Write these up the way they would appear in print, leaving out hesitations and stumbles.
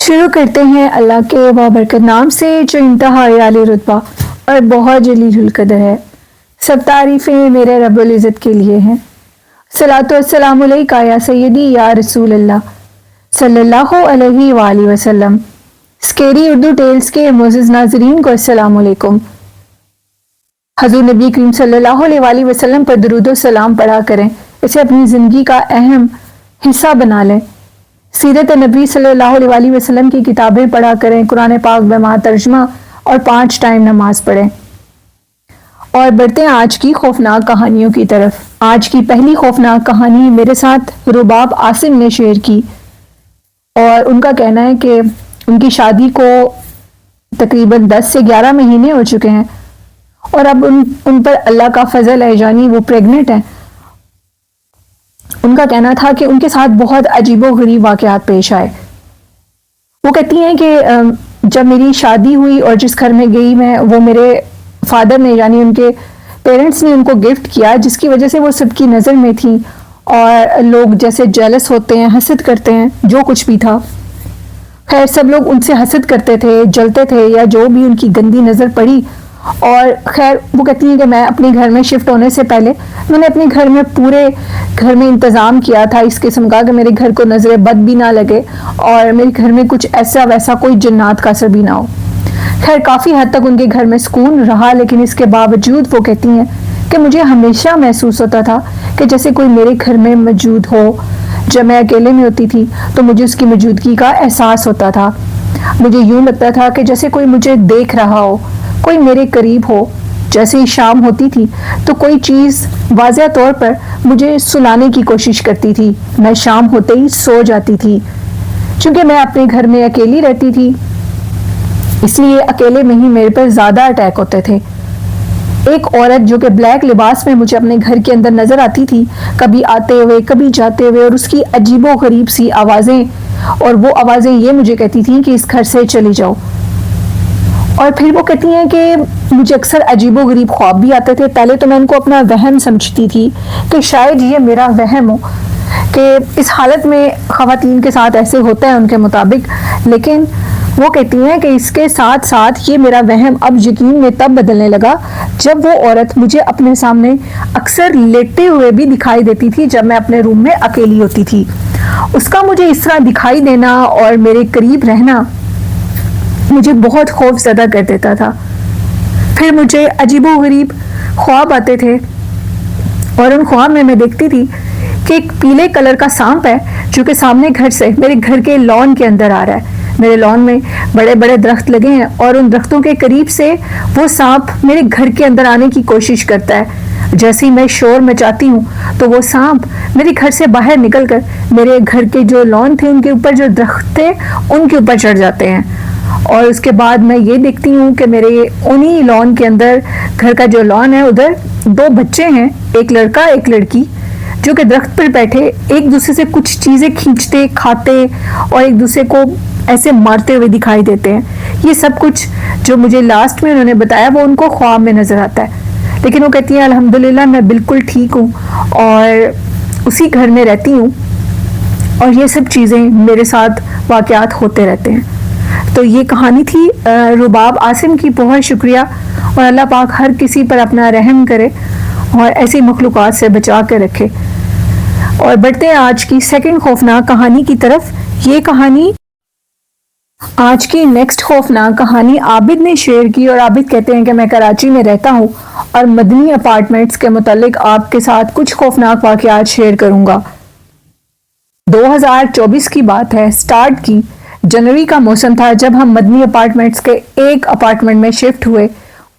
شروع کرتے ہیں اللہ کے بابرکت نام سے جو انتہائی عالی رتبہ اور بہت جلیل القدر ہے۔ سب تعریفیں میرے رب العزت کے لیے ہیں۔ صلاۃ والسلام علیکہ یا سیدی یا رسول اللہ صلی اللہ علیہ وآلہ وسلم۔ اسکیری اردو ٹیلز کے معزز ناظرین کو السلام علیکم۔ حضور نبی کریم صلی اللہ علیہ وآلہ وسلم پر درود و سلام پڑھا کریں، اسے اپنی زندگی کا اہم حصہ بنا لیں۔ سیرت نبی صلی اللہ علیہ وآلہ وسلم کی کتابیں پڑھا کریں، قرآن پاک بما ترجمہ اور 5 ٹائم نماز پڑھیں۔ اور بڑھتے ہیں آج کی خوفناک کہانیوں کی طرف۔ آج کی پہلی خوفناک کہانی میرے ساتھ رباب عاصم نے شیئر کی، اور ان کا کہنا ہے کہ ان کی شادی کو تقریباً 10 سے 11 مہینے ہو چکے ہیں، اور اب ان پر اللہ کا فضل ہے، یعنی وہ پریگننٹ ہیں۔ ان کا کہنا تھا کہ ان کے ساتھ بہت عجیب و غریب واقعات پیش آئے۔ وہ کہتی ہیں کہ جب میری شادی ہوئی اور جس گھر میں گئی میں، وہ میرے فادر نے یعنی ان کے پیرنٹس نے ان کو گفٹ کیا، جس کی وجہ سے وہ سب کی نظر میں تھی، اور لوگ جیسے جیلس ہوتے ہیں، حسد کرتے ہیں، جو کچھ بھی تھا، خیر سب لوگ ان سے حسد کرتے تھے، جلتے تھے، یا جو بھی ان کی گندی نظر پڑی۔ اور خیر وہ کہتی ہیں کہ میں اپنے گھر میں شفٹ ہونے سے پہلے میں نے اپنے گھر میں پورے گھر میں انتظام کیا تھا اس قسم کا کہ میرے گھر کو نظر بد بھی نہ لگے، اور میرے گھر میں کچھ ایسا ویسا کوئی جنات کا اثر بھی نہ ہو۔ خیر کافی حد تک ان کے گھر میں سکون رہا، لیکن اس کے باوجود وہ کہتی ہیں کہ مجھے ہمیشہ محسوس ہوتا تھا کہ جیسے کوئی میرے گھر میں موجود ہو۔ جب میں اکیلے میں ہوتی تھی تو مجھے اس کی موجودگی کا احساس ہوتا تھا۔ مجھے یوں لگتا تھا کہ جیسے کوئی مجھے دیکھ رہا ہو، کوئی میرے قریب ہو۔ جیسے ہی شام ہوتی تھی تو کوئی چیز واضح طور پر مجھے سلانے کی کوشش کرتی تھی۔ میں شام ہوتے ہی سو جاتی تھی۔ چونکہ میں اپنے گھر میں اکیلی رہتی تھی، اس لیے اکیلے میں ہی میرے پر زیادہ اٹیک ہوتے تھے۔ ایک عورت جو کہ بلیک لباس میں مجھے اپنے گھر کے اندر نظر آتی تھی، کبھی آتے ہوئے کبھی جاتے ہوئے، اور اس کی عجیب و غریب سی آوازیں، اور وہ آوازیں یہ مجھے کہتی تھیں کہ اس گھر سے چلی جاؤ۔ اور پھر وہ کہتی ہیں کہ مجھے اکثر عجیب و غریب خواب بھی آتے تھے۔ پہلے تو میں ان کو اپنا وہم سمجھتی تھی کہ شاید یہ میرا وہم ہو، کہ اس حالت میں خواتین کے ساتھ ایسے ہوتا ہے ان کے مطابق، لیکن وہ کہتی ہیں کہ اس کے ساتھ ساتھ یہ میرا وہم اب یقین میں تب بدلنے لگا جب وہ عورت مجھے اپنے سامنے اکثر لیٹے ہوئے بھی دکھائی دیتی تھی جب میں اپنے روم میں اکیلی ہوتی تھی۔ اس کا مجھے اس طرح دکھائی دینا اور میرے قریب رہنا مجھے بہت خوف زدہ کر دیتا تھا۔ پھر مجھے عجیب و غریب خواب آتے تھے، اور ان خواب میں دیکھتی تھی کہ ایک پیلے کلر کا سانپ ہے جو کہ سامنے گھر سے میرے گھر کے لان کے اندر آ رہا ہے۔ میرے لان میں بڑے بڑے درخت لگے ہیں، اور ان درختوں کے قریب سے وہ سانپ میرے گھر کے اندر آنے کی کوشش کرتا ہے۔ جیسے ہی میں شور مچاتی ہوں تو وہ سانپ میرے گھر سے باہر نکل کر میرے گھر کے جو لان تھے ان کے اوپر جو درخت تھے ان کے اوپر چڑھ جاتے ہیں۔ اور اس کے بعد میں یہ دیکھتی ہوں کہ میرے انہی لان کے اندر، گھر کا جو لان ہے ادھر 2 بچے ہیں، ایک لڑکا ایک لڑکی، جو کہ درخت پر بیٹھے ایک دوسرے سے کچھ چیزیں کھینچتے کھاتے اور ایک دوسرے کو ایسے مارتے ہوئے دکھائی دیتے ہیں۔ یہ سب کچھ جو مجھے لاسٹ میں انہوں نے بتایا وہ ان کو خواب میں نظر آتا ہے، لیکن وہ کہتی ہیں الحمدللہ میں بالکل ٹھیک ہوں اور اسی گھر میں رہتی ہوں، اور یہ سب چیزیں میرے ساتھ واقعات ہوتے رہتے ہیں۔ تو یہ کہانی تھی رباب عاصم کی۔ بہت شکریہ، اور اللہ پاک ہر کسی پر اپنا رحم کرے اور ایسی مخلوقات سے بچا کے رکھے۔ اور بڑھتے ہیں آج کی سیکنڈ خوفناک کہانی کی طرف۔ یہ کہانی آج کی نیکسٹ خوفناک کہانی عابد نے شیئر کی، اور عابد کہتے ہیں کہ میں کراچی میں رہتا ہوں اور مدنی اپارٹمنٹس کے متعلق آپ کے ساتھ کچھ خوفناک واقعات شیئر کروں گا۔ 2024 کی بات ہے، سٹارٹ کی جنوری کا موسم تھا جب ہم مدنی اپارٹمنٹس کے ایک اپارٹمنٹ میں شفٹ ہوئے،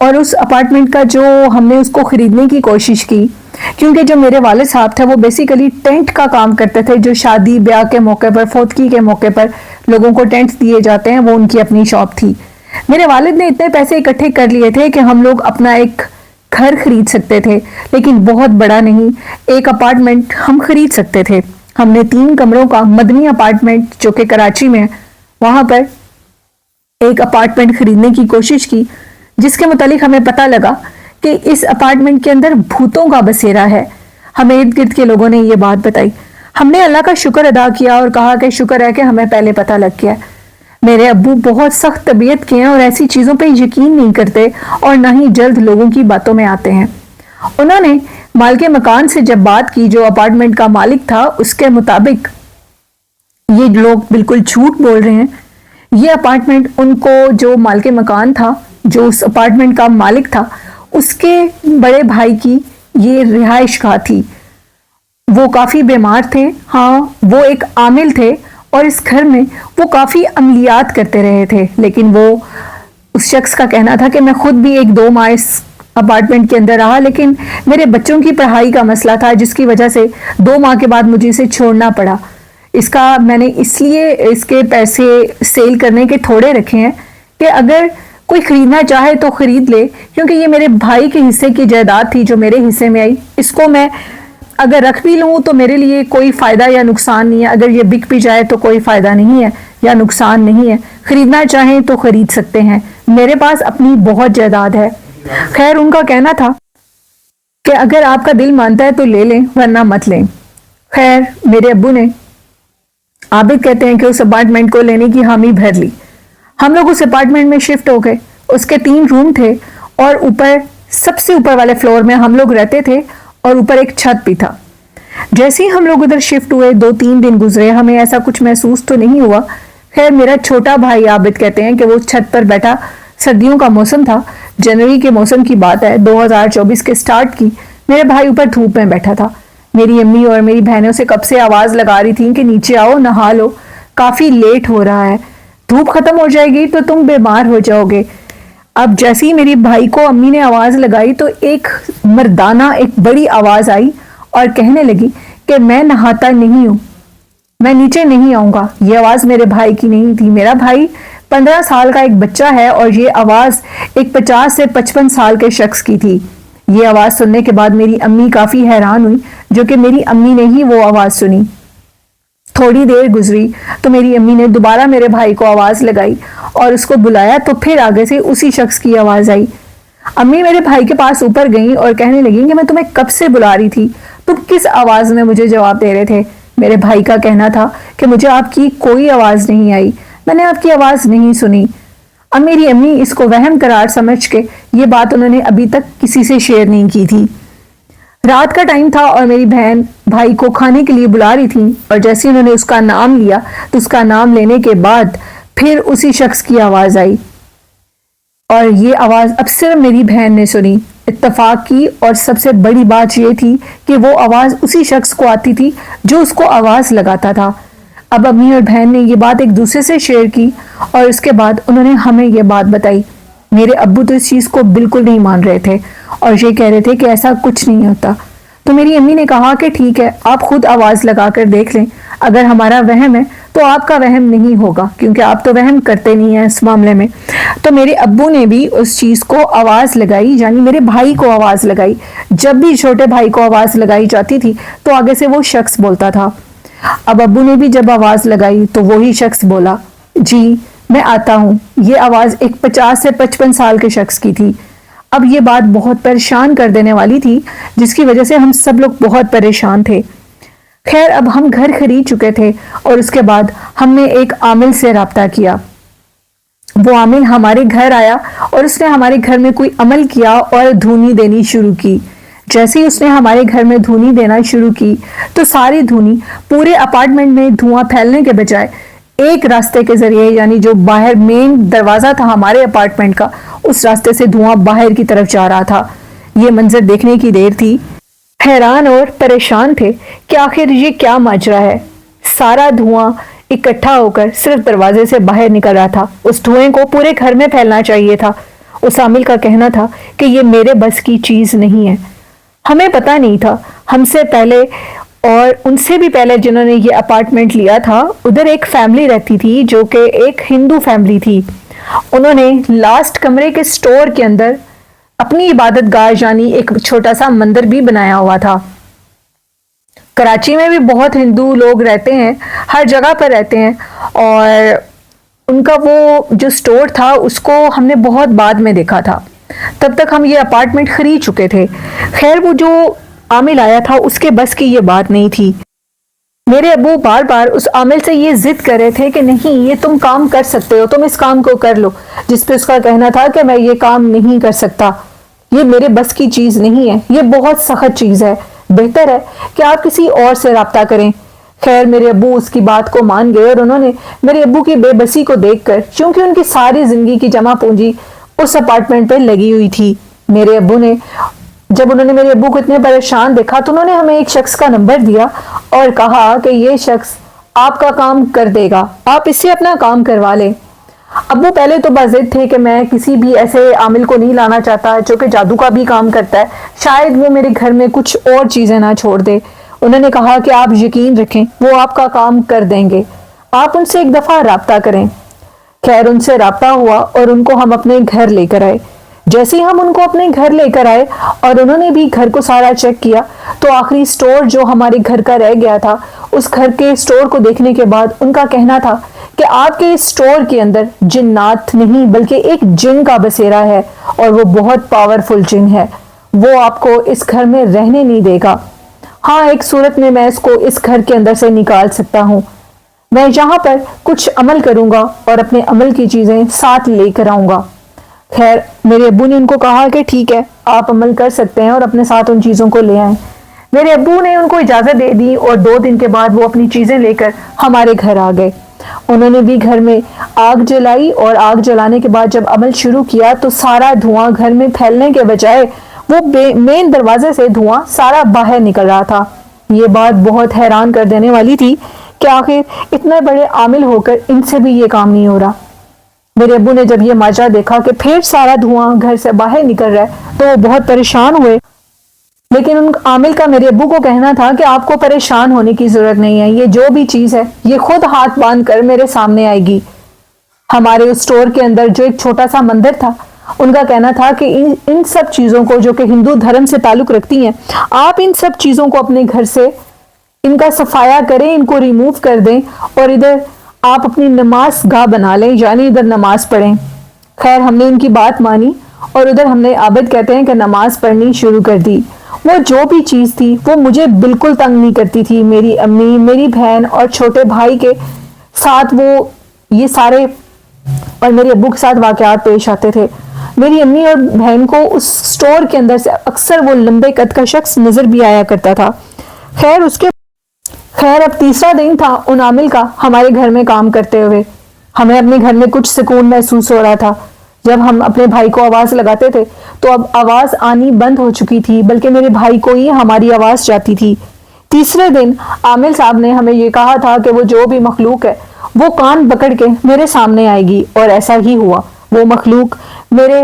اور اس اپارٹمنٹ کا جو ہم نے اس کو خریدنے کی کوشش کی، کیونکہ جو میرے والد صاحب تھے وہ بیسیکلی ٹینٹ کا کام کرتے تھے، جو شادی بیاہ کے موقع پر، فوتگی کے موقع پر لوگوں کو ٹینٹس دیے جاتے ہیں، وہ ان کی اپنی شاپ تھی۔ میرے والد نے اتنے پیسے اکٹھے کر لیے تھے کہ ہم لوگ اپنا ایک گھر خرید سکتے تھے، لیکن بہت بڑا نہیں، ایک اپارٹمنٹ ہم خرید سکتے تھے۔ ہم نے 3 کمروں کا مدنی اپارٹمنٹ جو کہ کراچی میں، وہاں پر ایک اپارٹمنٹ خریدنے کی کوشش کی، جس کے متعلق ہمیں پتہ لگا کہ اس اپارٹمنٹ کے اندر بھوتوں کا بسیرا ہے۔ ہمیں ارد گرد کے لوگوں نے یہ بات بتائی۔ ہم نے اللہ کا شکر ادا کیا اور کہا کہ شکر ہے کہ ہمیں پہلے پتہ لگ گیا۔ میرے ابو بہت سخت طبیعت کے ہیں اور ایسی چیزوں پہ یقین نہیں کرتے اور نہ ہی جلد لوگوں کی باتوں میں آتے ہیں۔ انہوں نے مالک مکان سے جب بات کی، جو اپارٹمنٹ کا مالک تھا، اس کے مطابق یہ لوگ بالکل جھوٹ بول رہے ہیں۔ یہ اپارٹمنٹ ان کو، جو مالک مکان تھا، جو اس اپارٹمنٹ کا مالک تھا، اس کے بڑے بھائی کی یہ رہائش گاہ تھی۔ وہ کافی بیمار تھے، ہاں وہ ایک عامل تھے، اور اس گھر میں وہ کافی عملیات کرتے رہے تھے، لیکن وہ اس شخص کا کہنا تھا کہ میں خود بھی 1-2 ماہ اس اپارٹمنٹ کے اندر رہا، لیکن میرے بچوں کی پڑھائی کا مسئلہ تھا جس کی وجہ سے 2 ماہ کے بعد مجھے اسے چھوڑنا پڑا۔ اس کا میں نے اس لیے اس کے پیسے سیل کرنے کے تھوڑے رکھے ہیں کہ اگر کوئی خریدنا چاہے تو خرید لے، کیونکہ یہ میرے بھائی کے حصے کی جائیداد تھی جو میرے حصے میں آئی۔ اس کو میں اگر رکھ بھی لوں تو میرے لیے کوئی فائدہ یا نقصان نہیں ہے، اگر یہ بک بھی جائے تو کوئی فائدہ نہیں ہے یا نقصان نہیں ہے، خریدنا چاہیں تو خرید سکتے ہیں، میرے پاس اپنی بہت جائیداد ہے۔ خیر ان کا کہنا تھا کہ اگر آپ کا دل مانتا ہے تو لے لیں ورنہ مت لیں۔ خیر میرے ابو نے، عابد کہتے ہیں کہ اس اپارٹمنٹ کو لینے کی حامی بھر لی۔ ہم لوگ اس اپارٹمنٹ میں شفٹ ہو گئے۔ اس کے 3 روم تھے اور اوپر سب سے اوپر والے فلور میں ہم لوگ رہتے تھے اور اوپر ایک چھت بھی تھا۔ جیسے ہی ہم لوگ ادھر شفٹ ہوئے 2-3 دن گزرے، ہمیں ایسا کچھ محسوس تو نہیں ہوا۔ خیر میرا چھوٹا بھائی عابد کہتے ہیں کہ وہ چھت پر بیٹھا، سردیوں کا موسم تھا، جنوری کے موسم کی بات ہے، 2024 کے سٹارٹ کی۔ میرے بھائی اوپر دھوپ میں بیٹھا تھا۔ میری امی اور میری بہنوں سے کب سے آواز لگا رہی تھیں کہ نیچے آؤ نہا لو، کافی لیٹ ہو رہا ہے، دھوپ ختم ہو جائے گی تو تم بیمار ہو جاؤ گے۔ اب جیسے ہی میری بھائی کو امی نے آواز لگائی تو ایک مردانہ ایک بڑی آواز آئی اور کہنے لگی کہ میں نہاتا نہیں ہوں، میں نیچے نہیں آؤں گا۔ یہ آواز میرے بھائی کی نہیں تھی، میرا بھائی 15 سال کا ایک بچہ ہے اور یہ آواز ایک 50 سے 55 سال کے شخص کی تھی۔ یہ آواز سننے کے بعد میری امی کافی حیران ہوئی، جو کہ میری امی نے ہی وہ آواز سنی۔ تھوڑی دیر گزری تو میری امی نے دوبارہ میرے بھائی کو آواز لگائی اور اس کو بلایا تو پھر آگے سے اسی شخص کی آواز آئی۔ امی میرے بھائی کے پاس اوپر گئیں اور کہنے لگیں کہ میں تمہیں کب سے بلا رہی تھی، تم کس آواز میں مجھے جواب دے رہے تھے؟ میرے بھائی کا کہنا تھا کہ مجھے آپ کی کوئی آواز نہیں آئی، میں نے آپ کی آواز نہیں سنی۔ اب میری امی اس کو وہم قرار سمجھ کے یہ بات انہوں نے ابھی تک کسی سے شیئر نہیں کی تھی۔ رات کا ٹائم تھا اور میری بہن بھائی کو کھانے کے لیے بلا رہی تھی، اور جیسے انہوں نے اس کا نام لیا تو اس کا نام لینے کے بعد پھر اسی شخص کی آواز آئی، اور یہ آواز اب صرف میری بہن نے سنی۔ اتفاق کی اور سب سے بڑی بات یہ تھی کہ وہ آواز اسی شخص کو آتی تھی جو اس کو آواز لگاتا تھا۔ اب امی اور بہن نے یہ بات ایک دوسرے سے شیئر کی اور اس کے بعد انہوں نے ہمیں یہ بات بتائی۔ میرے ابو تو اس چیز کو بالکل نہیں مان رہے تھے اور یہ کہہ رہے تھے کہ ایسا کچھ نہیں ہوتا۔ تو میری امی نے کہا کہ ٹھیک ہے، آپ خود آواز لگا کر دیکھ لیں، اگر ہمارا وہم ہے تو آپ کا وہم نہیں ہوگا، کیونکہ آپ تو وہم کرتے نہیں ہیں اس معاملے میں۔ تو میرے ابو نے بھی اس چیز کو آواز لگائی، یعنی میرے بھائی کو آواز لگائی۔ جب بھی چھوٹے بھائی کو آواز لگائی جاتی تھی تو آگے سے وہ شخص بولتا تھا۔ اب ابو نے بھی جب آواز لگائی تو وہی شخص بولا، جی میں آتا ہوں۔ یہ آواز ایک 50 سے 55 سال کے شخص کی تھی۔ اب یہ بات بہت پریشان کر دینے والی تھی، جس کی وجہ سے ہم سب لوگ بہت پریشان تھے۔ خیر اب ہم گھر خرید چکے تھے اور اس کے بعد ہم نے ایک عامل سے رابطہ کیا۔ وہ عامل ہمارے گھر آیا اور اس نے ہمارے گھر میں کوئی عمل کیا اور دھونی دینی شروع کی۔ جیسے ہی اس نے ہمارے گھر میں دھونی دینا شروع کی تو ساری دھونی پورے اپارٹمنٹ میں دھواں پھیلنے کے بجائے ایک راستے کے ذریعے، یعنی جو باہر مین دروازہ تھا ہمارے اپارٹمنٹ کا، اس راستے سے دھواں باہر کی طرف جا رہا تھا۔ یہ منظر دیکھنے کی دیر تھی، حیران اور پریشان تھے کہ آخر یہ کیا ماجرا ہے۔ سارا دھواں اکٹھا ہو کر صرف دروازے سے باہر نکل رہا تھا، اس دھوئیں کو پورے گھر میں پھیلنا چاہیے تھا۔ اس عامل کا کہنا تھا کہ یہ میرے بس کی چیز نہیں ہے۔ ہمیں پتہ نہیں تھا، ہم سے پہلے اور ان سے بھی پہلے جنہوں نے یہ اپارٹمنٹ لیا تھا، ادھر ایک فیملی رہتی تھی جو کہ ایک ہندو فیملی تھی۔ انہوں نے لاسٹ کمرے کے سٹور کے اندر اپنی عبادت گاہ یعنی ایک چھوٹا سا مندر بھی بنایا ہوا تھا۔ کراچی میں بھی بہت ہندو لوگ رہتے ہیں، ہر جگہ پر رہتے ہیں، اور ان کا وہ جو سٹور تھا اس کو ہم نے بہت بعد میں دیکھا تھا، تب تک ہم یہ اپارٹمنٹ خرید چکے تھے۔ خیر وہ جو عامل آیا تھا اس کے بس کی یہ بات نہیں تھی۔ میرے ابو بار بار اس عامل سے یہ ضد کر رہے تھے کہ نہیں یہ تم کام کر سکتے ہو، تم اس کام کو کر لو، جس پہ اس کا کہنا تھا کہ میں یہ کام نہیں کر سکتا، یہ میرے بس کی چیز نہیں ہے، یہ بہت سخت چیز ہے، بہتر ہے کہ آپ کسی اور سے رابطہ کریں۔ خیر میرے ابو اس کی بات کو مان گئے، اور انہوں نے میرے ابو کی بے بسی کو دیکھ کر، چونکہ ان کی ساری زندگی کی جمع پونجی اس اپارٹمنٹ پہ لگی ہوئی تھی، جب انہوں نے میرے ابو کو اتنے پریشان دیکھا تو انہوں نے ہمیں ایک شخص کا نمبر دیا اور کہا کہ یہ شخص آپ کا کام کر دے گا، آپ اس سے اپنا کام کروا لیں۔ ابو پہلے تو باضد تھے کہ میں کسی بھی ایسے عامل کو نہیں لانا چاہتا جو کہ جادو کا بھی کام کرتا ہے، شاید وہ میرے گھر میں کچھ اور چیزیں نہ چھوڑ دے۔ انہوں نے کہا کہ آپ یقین رکھیں وہ آپ کا کام کر دیں گے، آپ ان سے ایک دفعہ رابطہ کریں۔ خیر ان سے رابطہ ہوا اور ان کو ہم اپنے گھر لے کر آئے۔ جیسے ہی ہم ان کو اپنے گھر لے کر آئے اور انہوں نے بھی گھر کو سارا چیک کیا تو آخری سٹور جو ہمارے گھر کا رہ گیا تھا، اس گھر کے سٹور کو دیکھنے کے بعد ان کا کہنا تھا کہ آپ کے اس سٹور کے اندر جنات نہیں بلکہ ایک جن کا بسیرا ہے، اور وہ بہت پاورفل جن ہے، وہ آپ کو اس گھر میں رہنے نہیں دے گا۔ ہاں ایک صورت میں اس کو اس گھر کے اندر سے نکال سکتا ہوں، میں یہاں پر کچھ عمل کروں گا اور اپنے عمل کی چیزیں ساتھ لے کر آؤں گا۔ خیر میرے ابو نے ان کو کہا کہ ٹھیک ہے آپ عمل کر سکتے ہیں اور اپنے ساتھ ان چیزوں کو لے آئیں۔ میرے ابو نے ان کو اجازت دے دی اور 2 دن کے بعد وہ اپنی چیزیں لے کر ہمارے گھر آ گئے۔ انہوں نے بھی گھر میں آگ جلائی اور آگ جلانے کے بعد جب عمل شروع کیا تو سارا دھواں گھر میں پھیلنے کے بجائے وہ مین دروازے سے دھواں سارا باہر نکل رہا تھا۔ یہ بات بہت حیران کر دینے والی تھی کہ آخر اتنے بڑے عامل ہو کر ان سے بھی یہ کام نہیں ہو رہا۔ میرے ابو نے جب یہ ماجرا دیکھا کہ پھر سارا دھواں گھر سے باہر نکل رہا ہے تو وہ بہت پریشان ہوئے، لیکن ان عامل کا میرے ابو کو کہنا تھا کہ آپ کو پریشان ہونے کی ضرورت نہیں ہے، یہ جو بھی چیز ہے یہ خود ہاتھ باندھ کر میرے سامنے آئے گی۔ ہمارے اس سٹور کے اندر جو ایک چھوٹا سا مندر تھا، ان کا کہنا تھا کہ ان سب چیزوں کو جو کہ ہندو دھرم سے تعلق رکھتی ہیں، آپ ان سب چیزوں کو اپنے گھر سے ان کا صفایا کریں، ان کو ریموو کر دیں اور ادھر آپ اپنی نماز گاہ بنا لیں، یعنی ادھر نماز پڑھیں۔ خیر ہم نے ان کی بات مانی اور ادھر ہم نے عابد کہتے ہیں کہ نماز پڑھنی شروع کر دی۔ وہ جو بھی چیز تھی وہ مجھے بالکل تنگ نہیں کرتی تھی، میری امی، میری بہن اور چھوٹے بھائی کے ساتھ وہ یہ سارے اور میرے ابو کے ساتھ واقعات پیش آتے تھے۔ میری امی اور بہن کو اس سٹور کے اندر سے اکثر وہ لمبے قد کا شخص نظر بھی آیا کرتا تھا۔ خیر اب تیسرا دن تھا ان عامل کا ہمارے گھر میں کام کرتے ہوئے۔ ہمیں اپنے گھر میں کچھ سکون محسوس ہو رہا تھا۔ جب ہم اپنے بھائی کو آواز لگاتے تھے تو اب آواز آنی بند ہو چکی تھی، بلکہ میرے بھائی کو ہی ہماری آواز جاتی تھی۔ تیسرے دن عامل صاحب نے ہمیں یہ کہا تھا کہ وہ جو بھی مخلوق ہے وہ کان پکڑ کے میرے سامنے آئے گی، اور ایسا ہی ہوا۔ وہ مخلوق میرے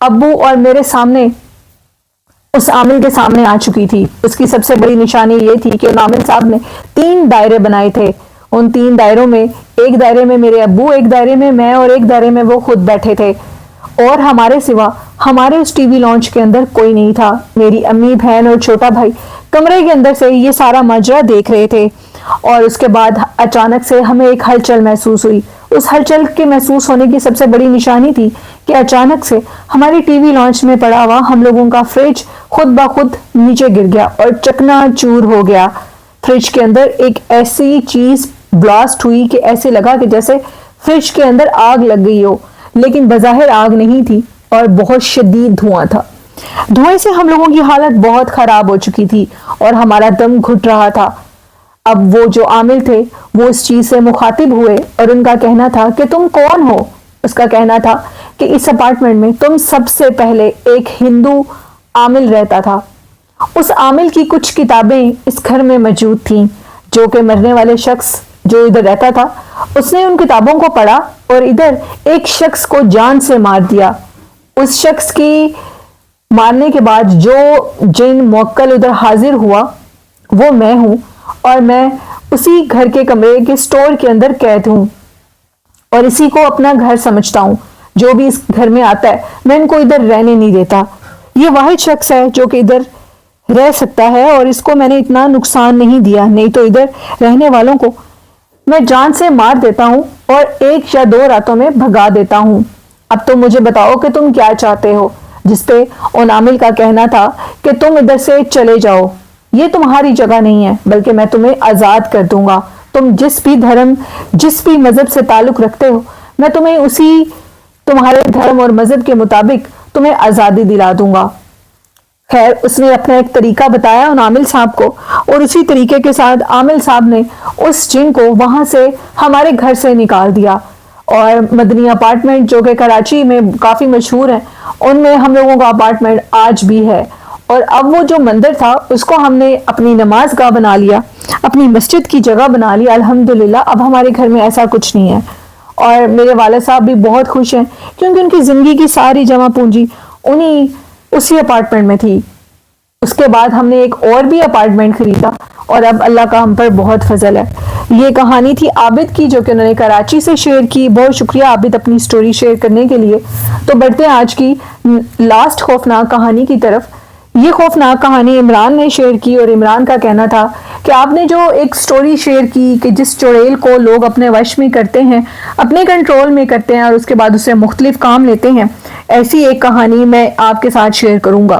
ابو اور میرے سامنے اس عامل کے سامنے آ چکی تھی۔ اس کی سب سے بڑی نشانی یہ تھی کہ ان عامل صاحب نے 3 دائرے بنائے تھے۔ ان 3 دائروں میں ایک دائرے میں میرے ابو، ایک دائرے میں میں اور ایک دائرے میں وہ خود بیٹھے تھے، اور ہمارے سوا ہمارے اس ٹی وی لانچ کے اندر کوئی نہیں تھا۔ میری امی، بہن اور چھوٹا بھائی کمرے کے اندر سے یہ سارا ماجرا دیکھ رہے تھے، اور اس کے بعد اچانک سے ہمیں ایک ہلچل محسوس ہوئی۔ اس ہلچل کے محسوس ہونے کی سب سے بڑی نشانی تھی کہ اچانک سے ہماری ٹی وی لانچ میں پڑا ہوا ہم لوگوں کا فریج خود بخود نیچے گر گیا اور چکنا چور ہو گیا۔ فریج کے اندر ایک ایسی چیز بلاسٹ ہوئی کہ ایسے لگا کہ جیسے فریج کے اندر آگ لگ گئی ہو، لیکن بظاہر آگ نہیں تھی اور بہت شدید دھواں تھا۔ دھوئیں سے ہم لوگوں کی حالت بہت خراب ہو چکی تھی اور ہمارا دم گھٹ رہا تھا۔ اب وہ جو عامل تھے وہ اس چیز سے مخاطب ہوئے اور ان کا کہنا تھا کہ تم کون ہو؟ اس کا کہنا تھا کہ اس اپارٹمنٹ میں تم سب سے پہلے ایک ہندو عامل رہتا تھا۔ اس عامل کی کچھ کتابیں اس گھر میں موجود تھیں جو کہ مرنے والے شخص جو ادھر رہتا تھا، اس نے ان کتابوں کو پڑھا اور ادھر ایک شخص کو جان سے مار دیا۔ اس شخص کی مارنے کے بعد جو جن موکل ادھر حاضر ہوا وہ میں ہوں، اور میں اسی گھر کے کمرے کے سٹور کے اندر قید ہوں اور اسی کو اپنا گھر سمجھتا ہوں۔ جو بھی اس گھر میں آتا ہے میں ان کو ادھر رہنے نہیں دیتا۔ یہ واحد شخص ہے جو کہ ادھر رہ سکتا ہے اور اس کو میں نے اتنا نقصان نہیں دیا، نہیں تو ادھر رہنے والوں کو میں جان سے مار دیتا ہوں اور 1 یا 2 راتوں میں بھگا دیتا ہوں۔ اب تم مجھے بتاؤ کہ تم کیا چاہتے ہو؟ جس پہ ان عامل کا کہنا تھا کہ تم ادھر سے چلے جاؤ، یہ تمہاری جگہ نہیں ہے، بلکہ میں تمہیں آزاد کر دوں گا۔ تم جس بھی دھرم، جس بھی مذہب سے تعلق رکھتے ہو، میں تمہیں اسی تمہارے دھرم اور مذہب کے مطابق تمہیں آزادی دلا دوں گا۔ خیر، اس نے اپنا ایک طریقہ بتایا ان عامل صاحب کو، اور اسی طریقے کے ساتھ عامل صاحب نے اس جن کو وہاں سے ہمارے گھر سے نکال دیا، اور مدنی اپارٹمنٹ جو کہ کراچی میں کافی مشہور ہیں، ان میں ہم لوگوں کا اپارٹمنٹ آج بھی ہے۔ اور اب وہ جو مندر تھا اس کو ہم نے اپنی نماز گاہ بنا لیا، اپنی مسجد کی جگہ بنا لیا۔ الحمدللہ اب ہمارے گھر میں ایسا کچھ نہیں ہے، اور میرے والد صاحب بھی بہت خوش ہیں، کیونکہ ان کی زندگی کی ساری جمع پونجی اسی اپارٹمنٹ میں تھی۔ اس کے بعد ہم نے ایک اور بھی اپارٹمنٹ خریدا، اور اب اللہ کا ہم پر بہت فضل ہے۔ یہ کہانی تھی عابد کی، جو کہ انہوں نے کراچی سے شیئر کی۔ بہت شکریہ عابد اپنی سٹوری شیئر کرنے کے لیے۔ تو بڑھتے ہیں آج کی لاسٹ خوفناک کہانی کی طرف۔ یہ خوفناک کہانی عمران نے شیئر کی، اور عمران کا کہنا تھا کہ آپ نے جو ایک سٹوری شیئر کی کہ جس چڑیل کو لوگ اپنے وش میں کرتے ہیں، اپنے کنٹرول میں کرتے ہیں، اور اس کے بعد اسے مختلف کام لیتے ہیں، ایسی ایک کہانی میں آپ کے ساتھ شیئر کروں گا۔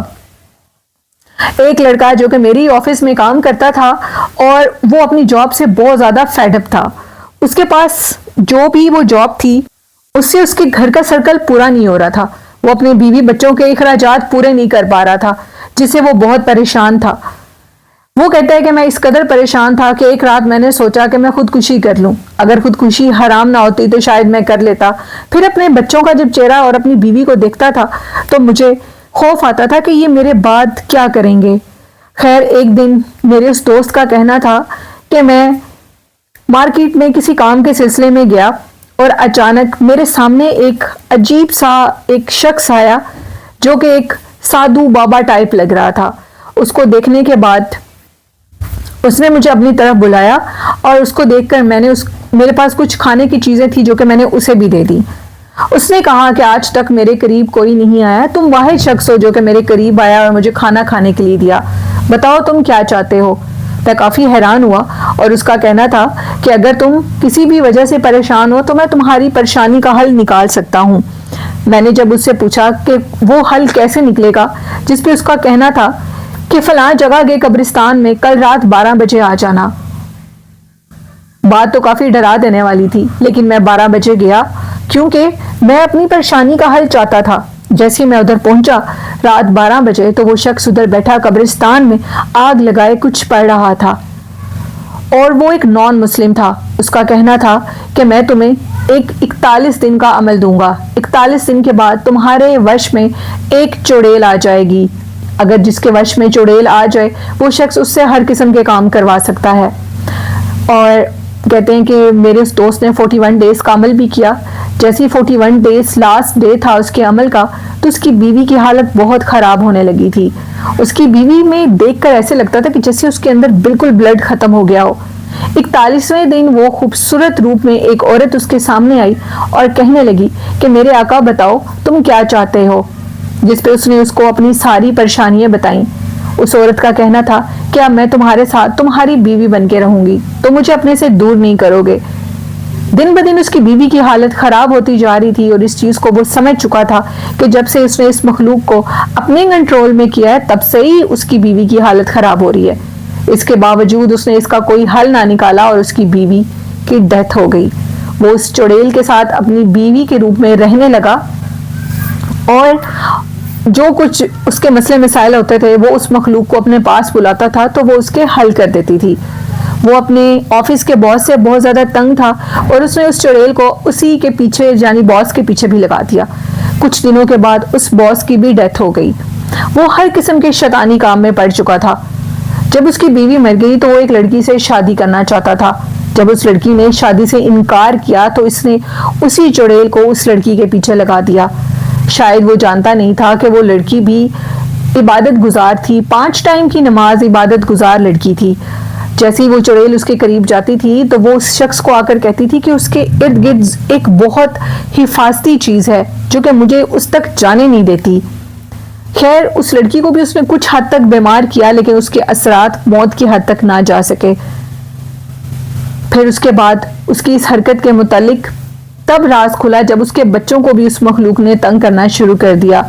ایک لڑکا جو کہ میری آفس میں کام کرتا تھا، اور وہ اپنی جاب سے بہت زیادہ فیڈ اپ تھا۔ اس کے پاس جو بھی وہ جاب تھی اس سے اس کے گھر کا سرکل پورا نہیں ہو رہا تھا، وہ اپنے بیوی بچوں کے اخراجات پورے نہیں کر پا رہا تھا، جس سے وہ بہت پریشان تھا۔ وہ کہتا ہے کہ میں اس قدر پریشان تھا کہ ایک رات میں نے سوچا کہ میں خودکشی کر لوں۔ اگر خودکشی حرام نہ ہوتی تو شاید میں کر لیتا۔ پھر اپنے بچوں کا جب چہرہ اور اپنی بیوی کو دیکھتا تھا تو مجھے خوف آتا تھا کہ یہ میرے بعد کیا کریں گے۔ خیر، ایک دن میرے اس دوست کا کہنا تھا کہ میں مارکیٹ میں کسی کام کے سلسلے میں گیا، اور اچانک میرے سامنے ایک عجیب سا ایک شخص آیا جو کہ ایک سادھو بابا ٹائپ لگ رہا تھا۔ اس کو دیکھنے کے بعد اس نے مجھے اپنی طرف بلایا، اور اس کو دیکھ کر میرے پاس کچھ کھانے کی چیزیں تھی جو کہ میں نے اسے بھی دے دی۔ اس نے کہا کہ آج تک میرے قریب کوئی نہیں آیا، تم واحد شخص ہو جو کہ میرے قریب آیا اور مجھے کھانا کھانے کے لیے دیا، بتاؤ تم کیا چاہتے ہو۔ میں کافی حیران ہوا، اور اس کا کہنا تھا کہ اگر تم کسی بھی وجہ سے پریشان ہو تو میں تمہاری پریشانی کا حل نکال سکتا ہوں۔ میں نے جب اس سے پوچھا کہ وہ حل کیسے نکلے گا، جس پہ اس کا کہنا تھا کہ فلاں جگہ کے قبرستان میں کل رات 12 بجے آ جانا۔ بات تو کافی ڈرا دینے والی تھی، لیکن میں 12 بجے گیا کیونکہ میں اپنی پریشانی کا حل چاہتا تھا۔ جیسے ہی میں ادھر پہنچا رات 12 بجے تو وہ شخص ادھر بیٹھا قبرستان میں آگ لگائے کچھ پڑھ رہا تھا، اور وہ ایک نان مسلم تھا۔ اس کا کہنا تھا کہ میں تمہیں ایک 41 دن کا عمل دوں گا، 41 دن کے بعد تمہارے وش میں ایک چڑیل آ جائے گی۔ اگر جس کے وش میں چڑیل آ جائے وہ شخص اس سے ہر قسم کے کام کروا سکتا ہے۔ اور کہتے ہیں کہ میرے اس دوست نے 41 ڈیز کا عمل بھی کیا۔ جیسی 41 ڈیز لاسٹ ڈے تھا اس کے عمل کا، تو اس کی بیوی کی حالت بہت خراب ہونے لگی تھی۔ اس کی بیوی میں دیکھ کر ایسے لگتا تھا کہ جیسے اس کے اندر بالکل بلڈ ختم ہو گیا ہو۔ 41ویں دن وہ خوبصورت روپ میں ایک عورت اس کے سامنے آئی اور کہنے لگی کہ میرے آقا بتاؤ تم کیا چاہتے ہو، جس پہ اس نے اس کو اپنی ساری پریشانیاں بتائیں۔ اس عورت کا کہنا تھا کہ اب میں تمہارے ساتھ تمہاری بیوی بن کے رہوں گی، تو مجھے اپنے سے دور نہیں کرو گے۔ دن بدن اس کی بیوی کی حالت خراب ہوتی جا رہی تھی، اور اس چیز کو وہ سمجھ چکا تھا کہ جب سے اس نے اس مخلوق کو اپنے کنٹرول میں کیا ہے تب سے ہی اس کی بیوی کی حالت خراب ہو رہی ہے۔ اس کے باوجود اس نے اس کا کوئی حل نہ نکالا، اور اس کی بیوی کی ڈیتھ ہو گئی۔ وہ اس چڑیل کے ساتھ اپنی بیوی کے روپ میں رہنے لگا، اور جو کچھ اس کے مسئلے مسائل ہوتے تھے وہ اس مخلوق کو اپنے پاس بلاتا تھا تو وہ اس کے حل کر دیتی تھی۔ وہ اپنے آفس کے باس سے بہت زیادہ تنگ تھا، اور اس نے اس چڑیل کو اسی کے پیچھے یعنی باس کے پیچھے بھی لگا دیا۔ کچھ دنوں کے بعد اس باس کی بھی ڈیتھ ہو گئی۔ وہ ہر قسم کے شیطانی کام میں پڑ چکا تھا۔ جب اس کی بیوی مر گئی تو وہ ایک لڑکی سے شادی کرنا چاہتا تھا۔ جب اس لڑکی نے شادی سے انکار کیا تو اس نے اسی چڑیل کو اس لڑکی کے پیچھے لگا دیا۔ شاید وہ جانتا نہیں تھا کہ وہ لڑکی بھی عبادت گزار تھی، 5 ٹائم کی نماز عبادت گزار لڑکی تھی۔ جیسے ہی وہ چڑیل اس کے قریب جاتی تھی تو وہ اس شخص کو آ کر کہتی تھی کہ اس کے ارد گرد ایک بہت حفاظتی چیز ہے جو کہ مجھے اس تک جانے نہیں دیتی۔ خیر، اس لڑکی کو بھی اس نے کچھ حد تک بیمار کیا، لیکن اس کے اثرات موت کی حد تک نہ جا سکے۔ پھر اس کے بعد اس کی اس حرکت کے متعلق تب راز کھلا جب اس کے بچوں کو بھی اس مخلوق نے تنگ کرنا شروع کر دیا۔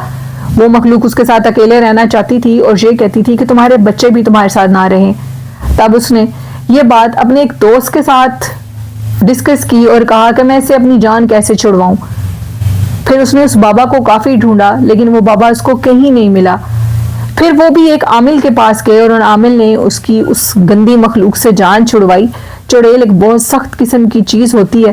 وہ مخلوق اس کے ساتھ اکیلے رہنا چاہتی تھی اور یہ کہتی تھی کہ تمہارے بچے بھی تمہارے ساتھ نہ رہیں۔ تب اس نے یہ بات اپنے ایک دوست کے ساتھ ڈسکس کی اور کہا کہ میں اسے اپنی جان کیسے چھڑواؤں۔ پھر اس نے اس بابا کو کافی ڈھونڈا لیکن وہ بابا اس کو کہیں نہیں ملا۔ پھر وہ بھی ایک عامل کے پاس گئے اور ان عامل نے اس کی اس گندی مخلوق سے جان چھڑوائی۔ چڑیل ایک بہت سخت قسم کی چیز ہوتی ہے،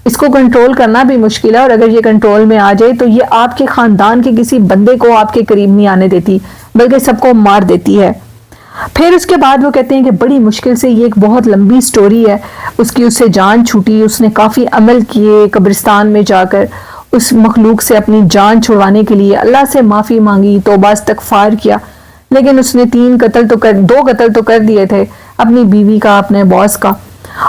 اس کو کنٹرول کرنا بھی مشکل ہے، اور اگر یہ کنٹرول میں آ جائے تو یہ آپ کے خاندان کے کسی بندے کو آپ کے قریب نہیں آنے دیتی بلکہ سب کو مار دیتی ہے۔ پھر اس کے بعد وہ کہتے ہیں کہ بڑی مشکل سے، یہ ایک بہت لمبی سٹوری ہے، اس کی اس سے جان چھوٹی، اس نے کافی عمل کیے، قبرستان میں جا کر اس مخلوق سے اپنی جان چھڑوانے کے لیے اللہ سے معافی مانگی، توبہ استغفار کیا، لیکن اس نے 2 قتل تو کر دیے تھے، اپنی بیوی کا، اپنے باس کا،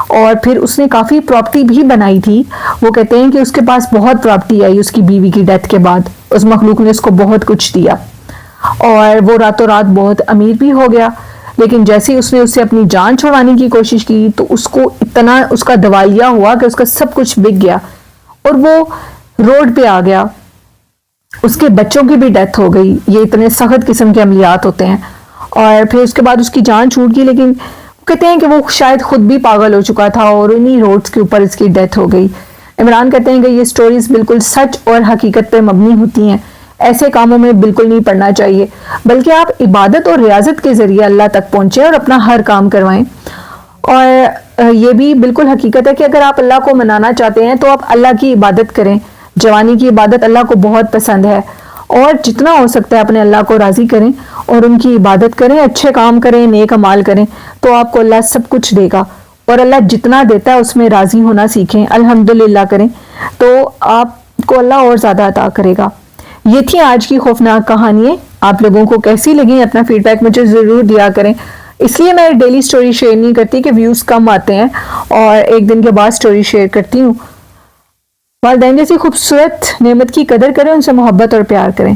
اور پھر اس نے کافی پراپرٹی بھی بنائی تھی۔ وہ کہتے ہیں کہ اس کے پاس بہت پراپرٹی آئی اس کی بیوی کی ڈیتھ کے بعد، اس مخلوق نے اس کو بہت کچھ دیا اور وہ راتوں رات بہت امیر بھی ہو گیا، لیکن جیسے اس نے اس سے اپنی جان چھڑوانے کی کوشش کی تو اس کو اتنا اس کا دیوالیہ ہوا کہ اس کا سب کچھ بک گیا اور وہ روڈ پہ آ گیا، اس کے بچوں کی بھی ڈیتھ ہو گئی۔ یہ اتنے سخت قسم کے عملیات ہوتے ہیں، اور پھر اس کے بعد اس کی جان چھوٹ گئی، لیکن کہتے ہیں کہ وہ شاید خود بھی پاگل ہو چکا تھا اور انہی روڈز کے اوپر اس کی ڈیتھ ہو گئی۔ عمران کہتے ہیں کہ یہ سٹوریز بالکل سچ اور حقیقت پہ مبنی ہوتی ہیں، ایسے کاموں میں بالکل نہیں پڑنا چاہیے، بلکہ آپ عبادت اور ریاضت کے ذریعے اللہ تک پہنچیں اور اپنا ہر کام کروائیں۔ اور یہ بھی بالکل حقیقت ہے کہ اگر آپ اللہ کو منانا چاہتے ہیں تو آپ اللہ کی عبادت کریں۔ جوانی کی عبادت اللہ کو بہت پسند ہے، اور جتنا ہو سکتا ہے اپنے اللہ کو راضی کریں اور ان کی عبادت کریں، اچھے کام کریں، نیک اعمال کریں، تو آپ کو اللہ سب کچھ دے گا، اور اللہ جتنا دیتا ہے اس میں راضی ہونا سیکھیں، الحمدللہ کریں، تو آپ کو اللہ اور زیادہ عطا کرے گا۔ یہ تھی آج کی خوفناک کہانیاں۔ آپ لوگوں کو کیسی لگیں اپنا فیڈ بیک مجھے ضرور دیا کریں۔ اس لیے میں ڈیلی سٹوری شیئر نہیں کرتی کہ ویوز کم آتے ہیں، اور ایک دن کے بعد سٹوری شیئر کرتی ہوں۔ والدین جیسی خوبصورت نعمت کی قدر کریں، ان سے محبت اور پیار کریں۔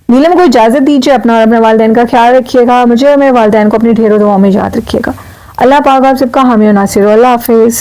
نیلم کو اجازت دیجیے، اپنا اور اپنے والدین کا خیال رکھیے گا، مجھے اور میرے والدین کو اپنی ڈھیروں دعاؤں میں یاد رکھیے گا۔ اللہ پاک آپ سب کا حامی و ناصر ہو۔ اللہ حافظ۔